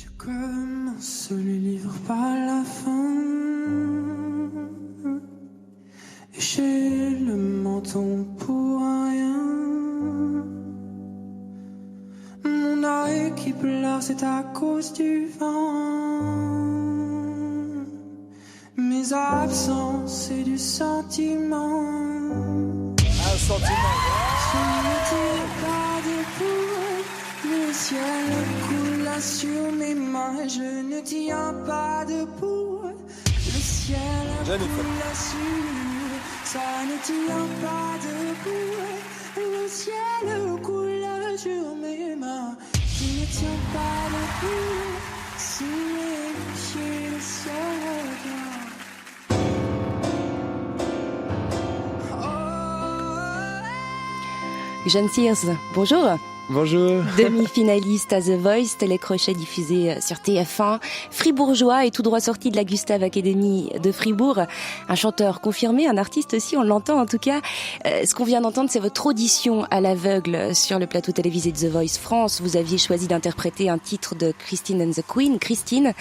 Je commence le livre par la fin et j'ai le menton pour rien. Mon œil qui pleure, c'est à cause du vent. Mes absences et du sentiment. Un sentiment. Je ne tire pas debout, le ciel coule sur mes mains. Je ne tiens pas debout, le ciel coule sur. Ça ne tient pas debout, le ciel coule sur mes mains. Je ne tiens pas debout, sous les pieds de soldat. Jeanne Sears, bonjour. Bonjour. Demi-finaliste à The Voice, télécrochet diffusé sur TF1. Fribourgeois et tout droit sorti de la Gustave Academy de Fribourg. Un chanteur confirmé, un artiste aussi, on l'entend en tout cas. Ce qu'on vient d'entendre, c'est votre audition à l'aveugle sur le plateau télévisé de The Voice France. Vous aviez choisi d'interpréter un titre de Christine and the Queen, Christine.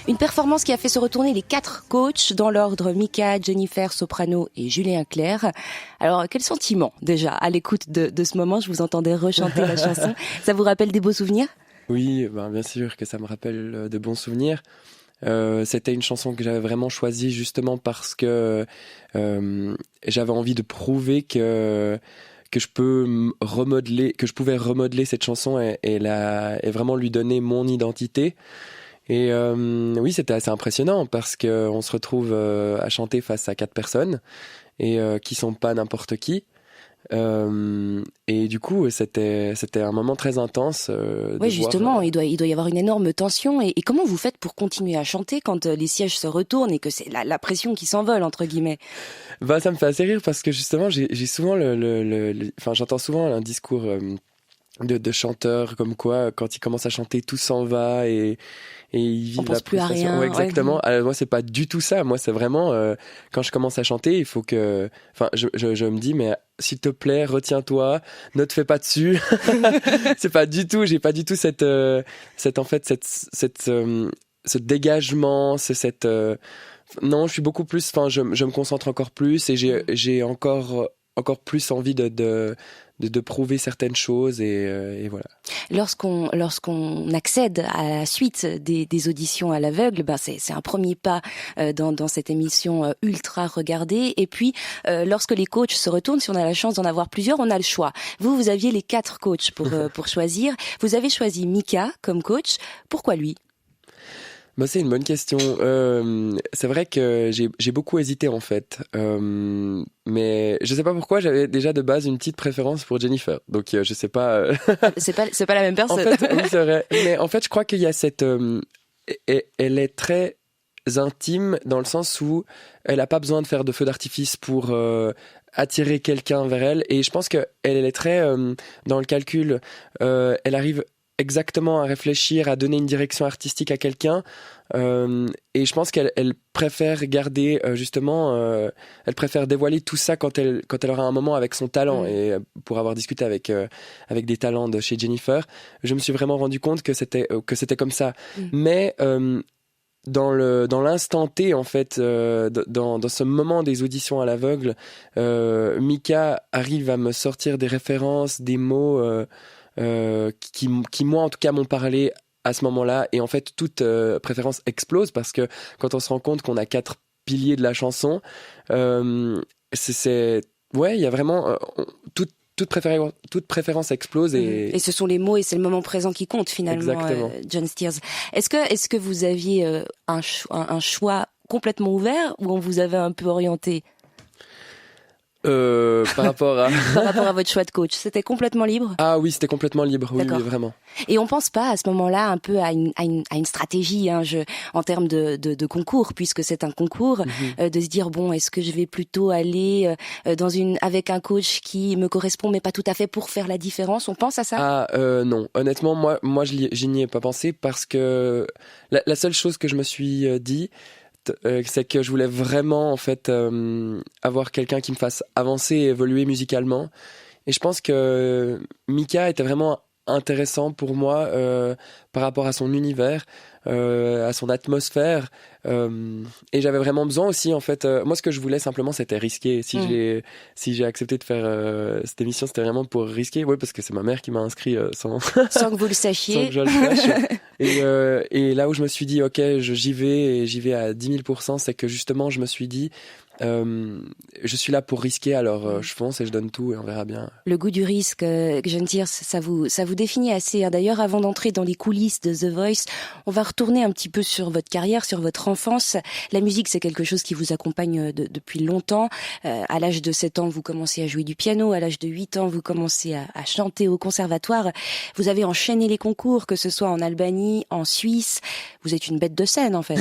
Une performance qui a fait se retourner les 4 coachs dans l'ordre Mika, Jennifer, soprano et Julien Clerc. Alors, quel sentiment déjà à l'écoute de ce moment? Je vous entendais rechanter la chanson. Ça vous rappelle des beaux souvenirs? Oui, bien sûr que ça me rappelle de bons souvenirs. C'était une chanson que j'avais vraiment choisie justement parce que j'avais envie de prouver que je pouvais remodeler cette chanson et vraiment lui donner mon identité. Et oui, c'était assez impressionnant parce que on se retrouve à chanter face à 4 personnes et qui sont pas n'importe qui. Et du coup, c'était un moment très intense. Oui, justement, il doit y avoir une énorme tension. Et comment vous faites pour continuer à chanter quand les sièges se retournent et que c'est la pression qui s'envole, entre guillemets? Ça me fait assez rire parce que justement, j'ai souvent j'entends souvent un discours de chanteurs comme quoi, quand ils commencent à chanter, tout s'en va et ils vivent la plus à rien. Ouais, exactement. Ouais. Alors, moi, c'est pas du tout ça. Moi, c'est vraiment quand je commence à chanter, il faut que, je me dis, mais s'il te plaît, retiens-toi, ne te fais pas dessus. C'est pas du tout. J'ai pas du tout ce dégagement, non, je suis beaucoup plus. Je me concentre encore plus et j'ai encore plus envie de prouver certaines choses et voilà. Lorsqu'on accède à la suite des auditions à l'aveugle, c'est un premier pas dans cette émission ultra regardée. Et puis, lorsque les coachs se retournent, si on a la chance d'en avoir plusieurs, on a le choix. Vous aviez les 4 coachs pour choisir. Vous avez choisi Mika comme coach. Pourquoi lui? C'est une bonne question. C'est vrai que j'ai beaucoup hésité en fait, mais je sais pas pourquoi j'avais déjà de base une petite préférence pour Jennifer. Donc je sais pas. C'est pas la même personne. En fait, oui, c'est vrai. Mais en fait, je crois qu'il y a elle est très intime dans le sens où elle a pas besoin de faire de feu d'artifice pour attirer quelqu'un vers elle. Et je pense que elle est très dans le calcul. Elle arrive exactement à réfléchir, à donner une direction artistique à quelqu'un. Et je pense qu'elle préfère garder elle préfère dévoiler tout ça quand elle aura un moment avec son talent. Et pour avoir discuté avec des talents de chez Jennifer, je me suis vraiment rendu compte que c'était comme ça. Mais dans l'instant T en fait, dans ce moment des auditions à l'aveugle, Mika arrive à me sortir des références, des mots qui moi en tout cas m'ont parlé à ce moment-là, et en fait toute préférence explose parce que quand on se rend compte qu'on a 4 piliers de la chanson, il y a vraiment toute préférence explose et ce sont les mots et c'est le moment présent qui compte finalement. John Steers, est-ce que vous aviez un choix complètement ouvert ou on vous avait un peu orienté? Par rapport à votre choix de coach, c'était complètement libre? Ah oui, c'était complètement libre, oui, vraiment. Et on pense pas à ce moment-là un peu à une stratégie en termes de concours, puisque c'est un concours, de se dire est-ce que je vais plutôt aller avec un coach qui me correspond mais pas tout à fait pour faire la différence? On pense à ça? Non, honnêtement moi je n'y ai pas pensé parce que la seule chose que je me suis dit, c'est que je voulais vraiment en fait avoir quelqu'un qui me fasse avancer et évoluer musicalement, et je pense que Mika était vraiment intéressant pour moi par rapport à son univers, à son atmosphère. Et j'avais vraiment besoin aussi, en fait. Moi, ce que je voulais simplement, c'était risquer. Si j'ai accepté de faire cette émission, c'était vraiment pour risquer. Oui, parce que c'est ma mère qui m'a inscrit sans Sans que vous le sachiez. sans que je le sache. Et là où je me suis dit, ok, j'y vais et j'y vais à 10 000%, c'est que justement, je me suis dit, je suis là pour risquer, alors je fonce et je donne tout et on verra bien. Le goût du risque, Jeanne Thiers, ça vous définit assez. D'ailleurs, avant d'entrer dans les coulisses de The Voice, on va retourner un petit peu sur votre carrière, sur votre enfance. La musique, c'est quelque chose qui vous accompagne depuis longtemps. À l'âge de 7 ans, vous commencez à jouer du piano. À l'âge de 8 ans, vous commencez à chanter au conservatoire. Vous avez enchaîné les concours, que ce soit en Albanie, en Suisse. Vous êtes une bête de scène, en fait.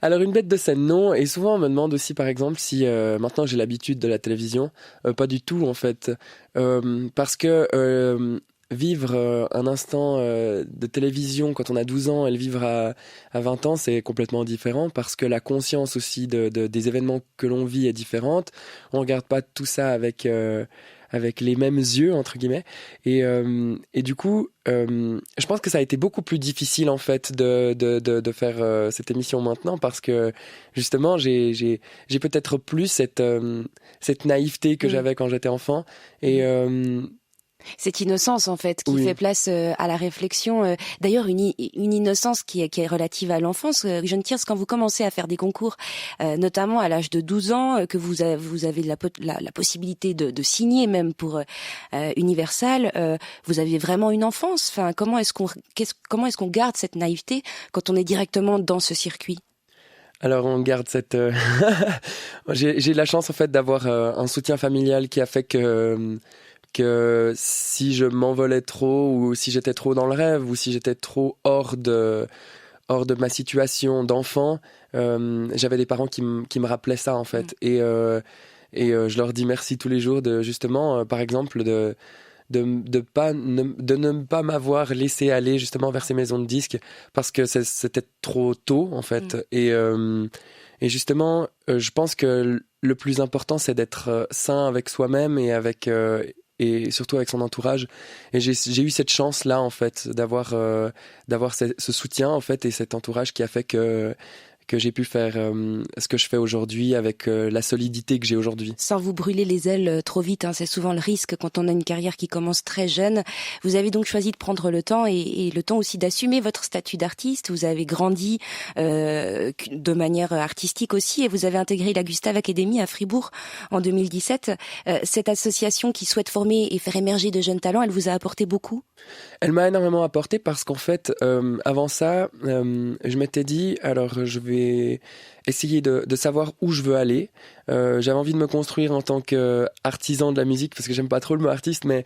Alors, une bête de scène, non. Et souvent, on me demande aussi, par exemple, si maintenant j'ai l'habitude de la télévision. Pas du tout, en fait. Parce que vivre un instant de télévision quand on a 12 ans et le vivre à 20 ans, c'est complètement différent. Parce que la conscience aussi des événements que l'on vit est différente. On regarde pas tout ça avec les mêmes yeux, entre guillemets. Et du coup, je pense que ça a été beaucoup plus difficile, en fait, de faire cette émission maintenant, parce que, justement, j'ai peut-être plus cette naïveté que j'avais quand j'étais enfant. Et Cette innocence, en fait, qui fait place à la réflexion. D'ailleurs, une innocence qui est relative à l'enfance. Jeanne Thiers, quand vous commencez à faire des concours, notamment à l'âge de 12 ans, que vous avez la possibilité de signer même pour Universal, vous aviez vraiment une enfance. Enfin, comment est-ce qu'on garde cette naïveté quand on est directement dans ce circuit ? Alors on garde cette... J'ai la chance, en fait, d'avoir un soutien familial qui a fait que si je m'envolais trop, ou si j'étais trop dans le rêve, ou si j'étais trop hors de ma situation d'enfant, j'avais des parents qui me rappelaient ça, en fait. Et je leur dis merci tous les jours de, justement, par exemple, de ne pas m'avoir laissé aller justement vers ces maisons de disques, parce que c'était trop tôt, en fait. Et justement, je pense que le plus important, c'est d'être sain avec soi-même et surtout avec son entourage. Et j'ai eu cette chance-là, en fait, d'avoir ce soutien, en fait, et cet entourage qui a fait que j'ai pu faire ce que je fais aujourd'hui avec la solidité que j'ai aujourd'hui. Sans vous brûler les ailes trop vite, c'est souvent le risque quand on a une carrière qui commence très jeune. Vous avez donc choisi de prendre le temps et le temps aussi d'assumer votre statut d'artiste. Vous avez grandi de manière artistique aussi et vous avez intégré la Gustave Academy à Fribourg en 2017. Cette association qui souhaite former et faire émerger de jeunes talents, elle vous a apporté beaucoup ? Elle m'a énormément apporté parce qu'en fait, avant ça, je m'étais dit, alors je vais essayer de savoir où je veux aller. J'avais envie de me construire en tant qu'artisan de la musique, parce que j'aime pas trop le mot artiste, mais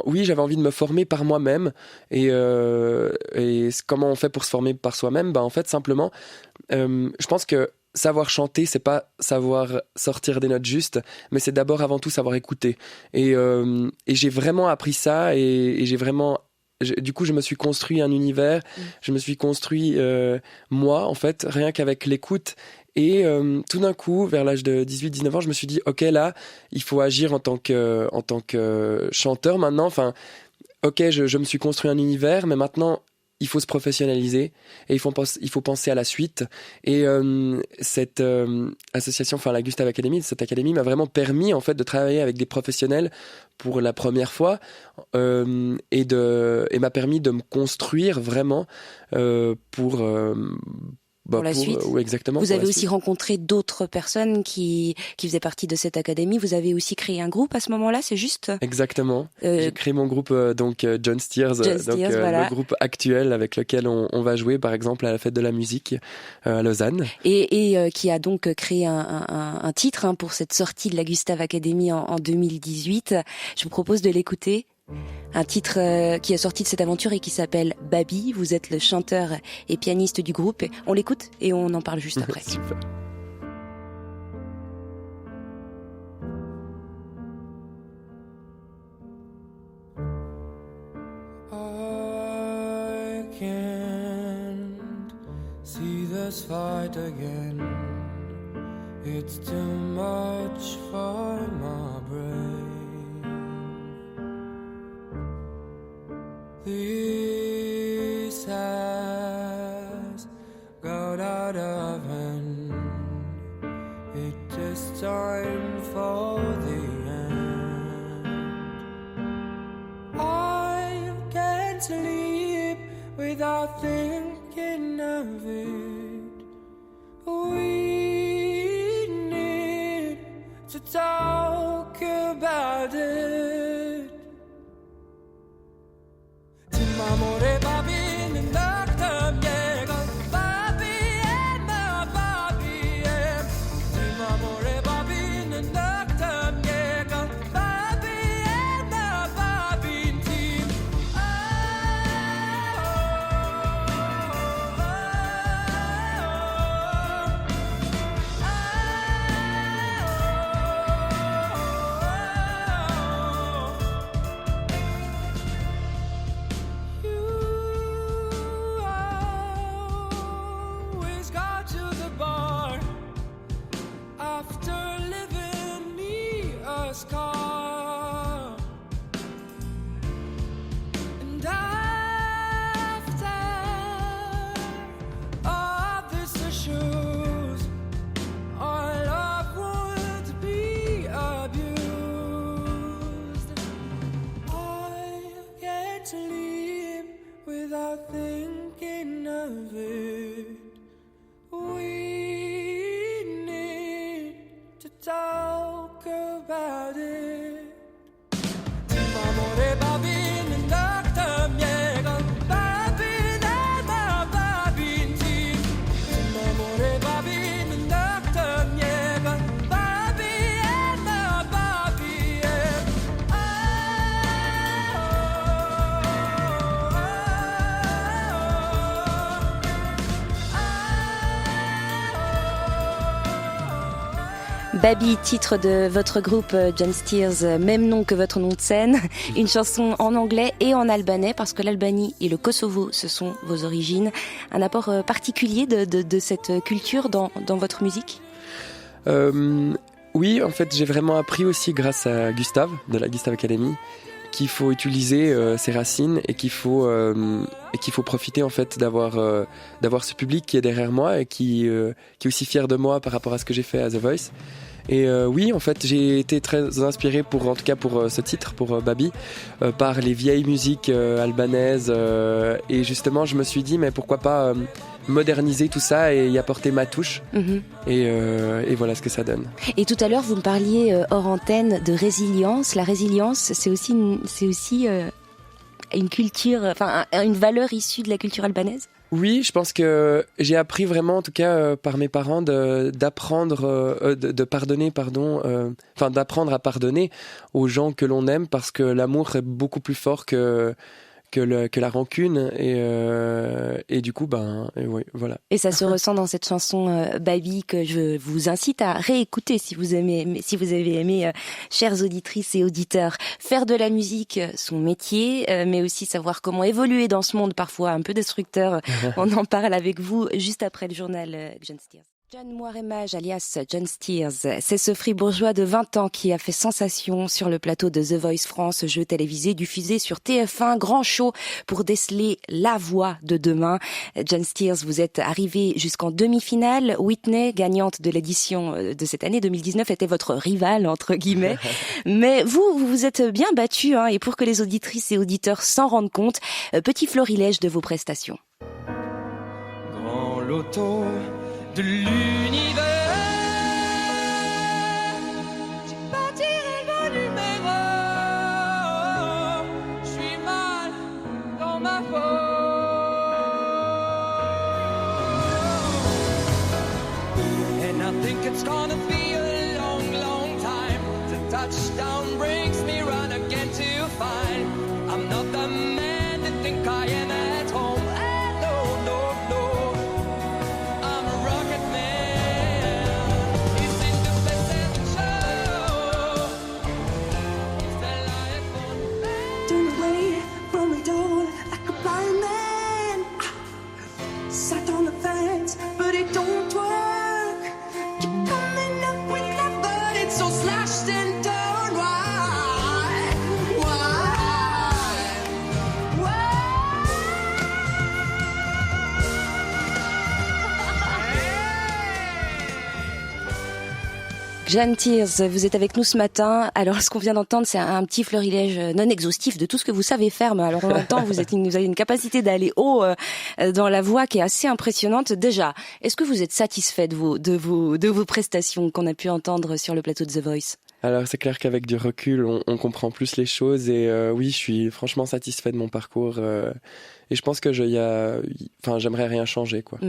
oui, j'avais envie de me former par moi-même. Et comment on fait pour se former par soi-même ? En fait, simplement, je pense que savoir chanter, c'est pas savoir sortir des notes justes, mais c'est d'abord avant tout savoir écouter. Et j'ai vraiment appris ça, et j'ai vraiment... Du coup, je me suis construit un univers, je me suis construit moi, en fait, rien qu'avec l'écoute. Et tout d'un coup, vers l'âge de 18-19 ans, je me suis dit, ok, là, il faut agir en tant que chanteur maintenant. Enfin, ok, je me suis construit un univers, mais maintenant, il faut se professionnaliser et il faut penser à la suite. Et cette association, enfin la Gustave Academy, cette académie m'a vraiment permis, en fait, de travailler avec des professionnels pour la première fois et m'a permis de me construire vraiment pour la suite. Oui, exactement. Vous avez aussi rencontré d'autres personnes qui faisaient partie de cette académie. Vous avez aussi créé un groupe à ce moment-là, c'est juste ? Exactement. J'ai créé mon groupe, John Thiers, voilà. Le groupe actuel avec lequel on va jouer, par exemple, à la Fête de la musique à Lausanne. Et qui a donc créé un titre pour cette sortie de la Gustave Academy en 2018. Je vous propose de l'écouter. Un titre qui est sorti de cette aventure et qui s'appelle Babi. Vous êtes le chanteur et pianiste du groupe. On l'écoute et on en parle juste après. Super. I can't see this fight again. It's too much for my brain. This has got out of hand. It is time for the end. I can't sleep without thinking of it. We need to talk about it. Amore babi nindaktam yega babi ema babi em Amore babi nindaktam yega babi ema babi tim scar. And after all this issues, our love would be abused. I can't sleep without thinking of it. We need to talk about it. Amore babin nindaktam yega babin ema babin tim Amore babin nindaktam yega babin ema babin Babi, titre de votre groupe John Steers, même nom que votre nom de scène, une chanson en anglais et en albanais parce que l'Albanie et le Kosovo, ce sont vos origines. Un apport particulier de cette culture dans votre musique ? Oui, en fait, j'ai vraiment appris aussi grâce à Gustave, de la Gustave Academy, qu'il faut utiliser ses racines et qu'il faut profiter en fait d'avoir ce public qui est derrière moi et qui est aussi fier de moi par rapport à ce que j'ai fait à The Voice. Et oui, en fait, j'ai été très inspiré en tout cas pour ce titre, pour Babi, par les vieilles musiques albanaises. Et justement, je me suis dit, mais pourquoi pas moderniser tout ça et y apporter ma touche. Et voilà ce que ça donne. Et tout à l'heure, vous me parliez hors antenne de résilience. La résilience, c'est aussi une culture, enfin une valeur issue de la culture albanaise. Oui, je pense que j'ai appris vraiment, en tout cas par mes parents, d'apprendre à pardonner aux gens que l'on aime, parce que l'amour est beaucoup plus fort que la rancune et du coup oui, voilà. Et ça se ressent dans cette chanson Babi que je vous incite à réécouter si vous avez aimé, chères auditrices et auditeurs. Faire de la musique son métier, mais aussi savoir comment évoluer dans ce monde parfois un peu destructeur. On en parle avec vous juste après le journal John Steers. John Moiremage, alias John Steers, c'est ce fribourgeois de 20 ans qui a fait sensation sur le plateau de The Voice France, jeu télévisé diffusé sur TF1, grand show pour déceler la voix de demain. John Steers, vous êtes arrivé jusqu'en demi-finale. Whitney, gagnante de l'édition de cette année 2019, était votre rivale, entre guillemets. Mais vous êtes bien battu, et pour que les auditrices et auditeurs s'en rendent compte, petit florilège de vos prestations. Grand loto de l'univers, j'ai pas tiré le bon numéro, je suis mal dans ma peau. And I think it's gonna be a long, long time. The touchdown brings me round again to find I'm not the man to think I am at home. But it don't work. Keep coming up with love, but it's so slashed and torn. Why Jeanne Tears, vous êtes avec nous ce matin. Alors, ce qu'on vient d'entendre, c'est un petit florilège non exhaustif de tout ce que vous savez faire. Mais alors, on l'entend, vous avez une capacité d'aller haut dans la voix qui est assez impressionnante. Déjà, est-ce que vous êtes satisfait de vos prestations qu'on a pu entendre sur le plateau de The Voice ? Alors c'est clair qu'avec du recul, on comprend plus les choses et oui, je suis franchement satisfait de mon parcours et je pense que j'aimerais rien changer, quoi.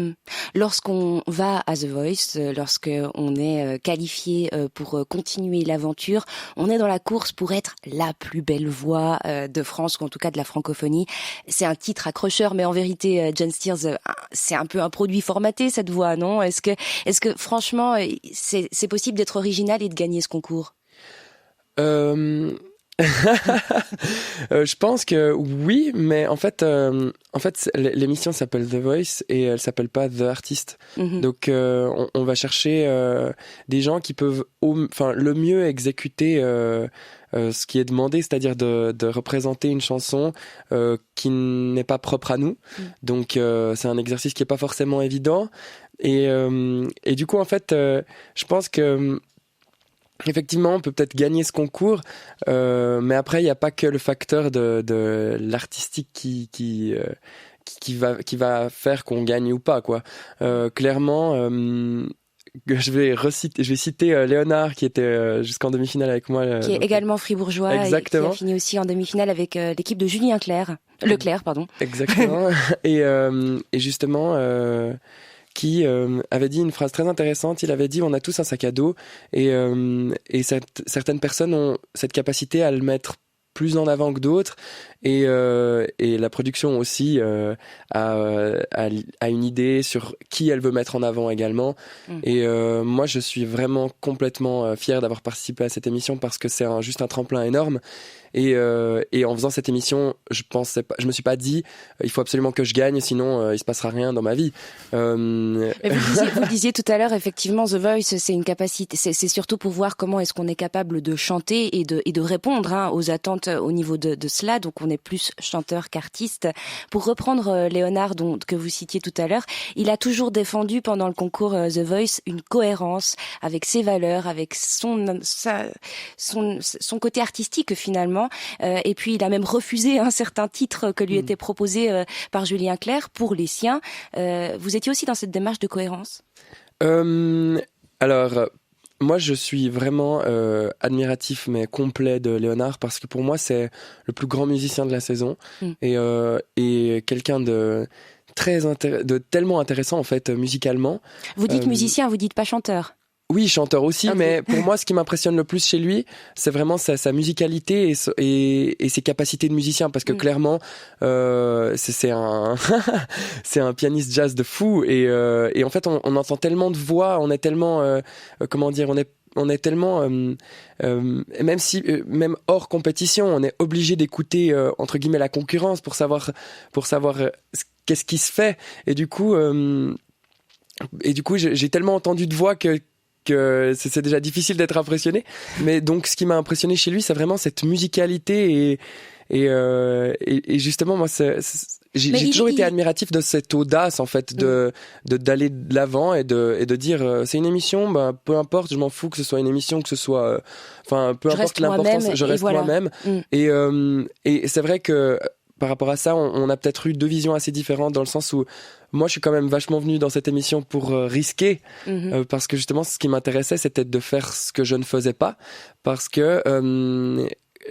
Lorsqu'on va à The Voice, lorsqu'on est qualifié pour continuer l'aventure, on est dans la course pour être la plus belle voix de France, ou en tout cas de la francophonie. C'est un titre accrocheur, mais en vérité, Jeanne Tears, c'est un peu un produit formaté, cette voix, non ? Est-ce que franchement, c'est possible d'être original et de gagner ce concours ? Je pense que oui, mais en fait, l'émission s'appelle The Voice et elle s'appelle pas The Artist. Donc, on va chercher des gens qui peuvent, le mieux exécuter ce qui est demandé, c'est-à-dire de représenter une chanson qui n'est pas propre à nous. Donc, c'est un exercice qui est pas forcément évident. Et du coup, en fait, je pense que effectivement, on peut peut-être gagner ce concours, mais après, il n'y a pas que le facteur de l'artistique qui va faire qu'on gagne ou pas, quoi. Clairement, je vais citer Léonard qui était jusqu'en demi-finale avec moi. Qui est également fribourgeois. Exactement. Et qui a fini aussi en demi-finale avec l'équipe de Julien Leclerc, pardon. Exactement. Et justement... qui avait dit une phrase très intéressante. Il avait dit: on a tous un sac à dos et certaines personnes ont cette capacité à le mettre plus en avant que d'autres et la production aussi a une idée sur qui elle veut mettre en avant également. Et moi je suis vraiment complètement fier d'avoir participé à cette émission parce que c'est juste un tremplin énorme. Et en faisant cette émission, je me suis pas dit il faut absolument que je gagne, sinon il se passera rien dans ma vie. Mais vous disiez tout à l'heure, effectivement, The Voice, c'est une capacité, c'est surtout pour voir comment est-ce qu'on est capable de chanter et de répondre aux attentes au niveau de cela. Donc on est plus chanteur qu'artiste. Pour reprendre Léonard, que vous citiez tout à l'heure, il a toujours défendu pendant le concours The Voice une cohérence avec ses valeurs, avec son côté artistique finalement. Et puis il a même refusé un certain titre que lui était proposé par Julien Clerc pour les siens. Vous étiez aussi dans cette démarche de cohérence ? Alors, moi je suis vraiment admiratif mais complet de Léonard parce que pour moi c'est le plus grand musicien de la saison et quelqu'un de tellement intéressant en fait musicalement. Vous dites musicien, vous dites pas chanteur ? Oui, chanteur aussi, okay. Mais pour moi, ce qui m'impressionne le plus chez lui, c'est vraiment sa musicalité et ses capacités de musicien, parce que clairement, c'est un c'est un pianiste jazz de fou et en fait, on entend tellement de voix, on est tellement on est tellement même hors compétition, on est obligé d'écouter entre guillemets la concurrence pour savoir qu'est-ce qui se fait et du coup j'ai tellement entendu de voix que c'est déjà difficile d'être impressionné, mais donc ce qui m'a impressionné chez lui, c'est vraiment cette musicalité et justement moi j'ai toujours été admiratif de cette audace en fait d'aller de l'avant et de dire c'est une émission, peu importe, je m'en fous que ce soit une émission, que ce soit peu importe l'importance, je reste moi-même et c'est vrai que par rapport à ça, on a peut-être eu deux visions assez différentes dans le sens où moi, je suis quand même vachement venu dans cette émission pour risquer, parce que justement, ce qui m'intéressait, c'était de faire ce que je ne faisais pas, parce que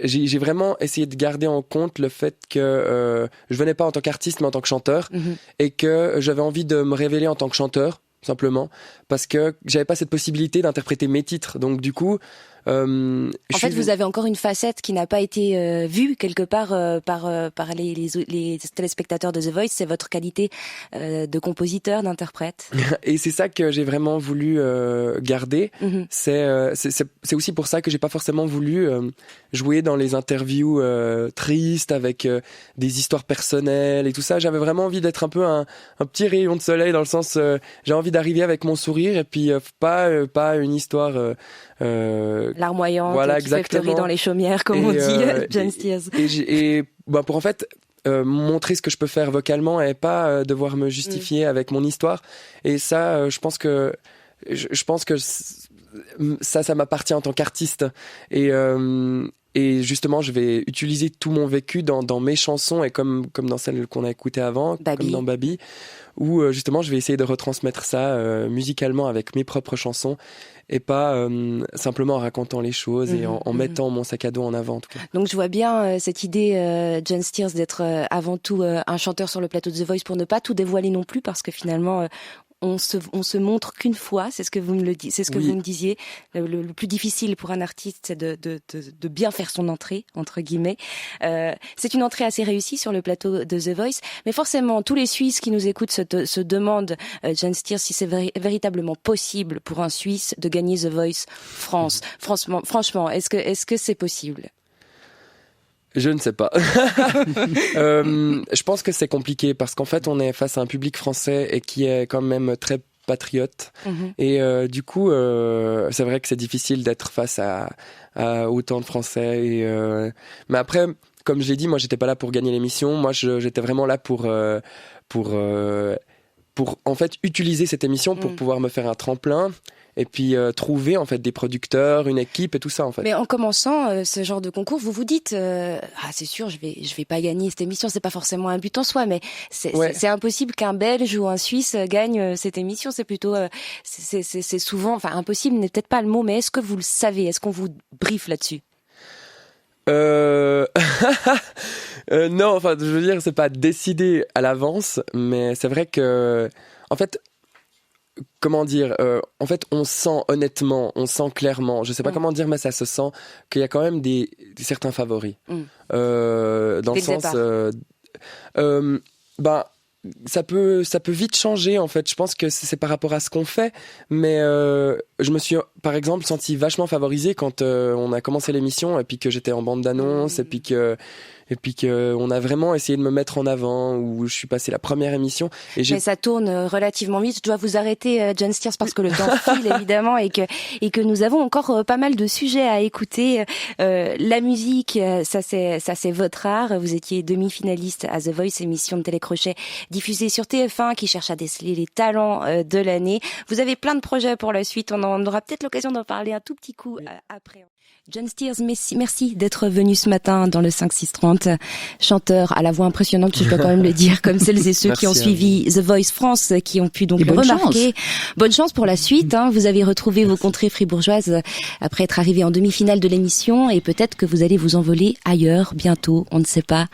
j'ai vraiment essayé de garder en compte le fait que je venais pas en tant qu'artiste, mais en tant que chanteur, et que j'avais envie de me révéler en tant que chanteur, simplement, parce que j'avais pas cette possibilité d'interpréter mes titres. Donc du coup, en fait, vous avez encore une facette qui n'a pas été vue quelque part par les téléspectateurs de The Voice, c'est votre qualité de compositeur, d'interprète. Et c'est ça que j'ai vraiment voulu garder. C'est aussi pour ça que j'ai pas forcément voulu jouer dans les interviews tristes avec des histoires personnelles et tout ça. J'avais vraiment envie d'être un peu un petit rayon de soleil dans le sens j'ai envie d'arriver avec mon sourire et puis pas une histoire larmoyante, voilà, qui fait pleurer dans les chaumières, comme on dit, Jeanne Tears. Et pour en fait montrer ce que je peux faire vocalement et pas devoir me justifier avec mon histoire. Et ça, je pense que ça m'appartient en tant qu'artiste. Et justement, je vais utiliser tout mon vécu dans mes chansons et comme dans celles qu'on a écoutées avant, Babi. comme dans Babi, où justement je vais essayer de retransmettre ça musicalement avec mes propres chansons et pas simplement en racontant les choses et en mettant mon sac à dos en avant en tout cas. Donc je vois bien cette idée, John Steers, d'être avant tout un chanteur sur le plateau de The Voice pour ne pas tout dévoiler non plus, parce que finalement on se montre qu'une fois, c'est ce que vous me vous me disiez. Le plus difficile pour un artiste, c'est de bien faire son entrée, entre guillemets. C'est une entrée assez réussie sur le plateau de The Voice, mais forcément, tous les Suisses qui nous écoutent se demandent, John Steers, si c'est véritablement possible pour un Suisse de gagner The Voice France. Franchement, est-ce que c'est possible? Je ne sais pas. Je pense que c'est compliqué parce qu'en fait, on est face à un public français et qui est quand même très patriote. Et du coup, c'est vrai que c'est difficile d'être face à autant de Français. Mais après, comme je l'ai dit, moi, j'étais pas là pour gagner l'émission. Moi, j'étais vraiment là pour en fait utiliser cette émission pour pouvoir me faire un tremplin. Et puis trouver en fait des producteurs, une équipe et tout ça en fait. Mais en commençant ce genre de concours, vous vous dites c'est sûr, je vais pas gagner cette émission, c'est pas forcément un but en soi, mais c'est impossible qu'un Belge ou un Suisse gagne cette émission, c'est plutôt c'est souvent, enfin impossible n'est peut-être pas le mot, mais est-ce que vous le savez, est-ce qu'on vous briefe là-dessus? Non, enfin je veux dire c'est pas décidé à l'avance, mais c'est vrai que en fait comment dire, en fait, on sent honnêtement, on sent clairement, je sais pas comment dire, mais ça se sent qu'il y a quand même certains favoris. Dans le sens, ça peut vite changer en fait. Je pense que c'est par rapport à ce qu'on fait, mais je me suis par exemple senti vachement favorisé quand on a commencé l'émission et puis que j'étais en bande d'annonce et puis que on a vraiment essayé de me mettre en avant, où je suis passé la première émission. Mais ça tourne relativement vite. Je dois vous arrêter, John Steers, parce que le temps file évidemment et que nous avons encore pas mal de sujets à écouter. La musique, ça c'est votre art. Vous étiez demi-finaliste à The Voice, émission de télécrochet diffusée sur TF1 qui cherche à déceler les talents de l'année. Vous avez plein de projets pour la suite. On aura peut-être l'occasion d'en parler un tout petit coup après. John Steers, merci d'être venu ce matin dans le 5-6-30. Chanteur à la voix impressionnante, je dois quand même le dire, comme celles et ceux qui ont suivi The Voice France, qui ont pu donc le remarquer. Bonne chance pour la suite. Vous avez retrouvé vos contrées fribourgeoises après être arrivé en demi-finale de l'émission et peut-être que vous allez vous envoler ailleurs bientôt, on ne sait pas.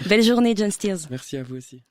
Belle journée, John Steers. Merci à vous aussi.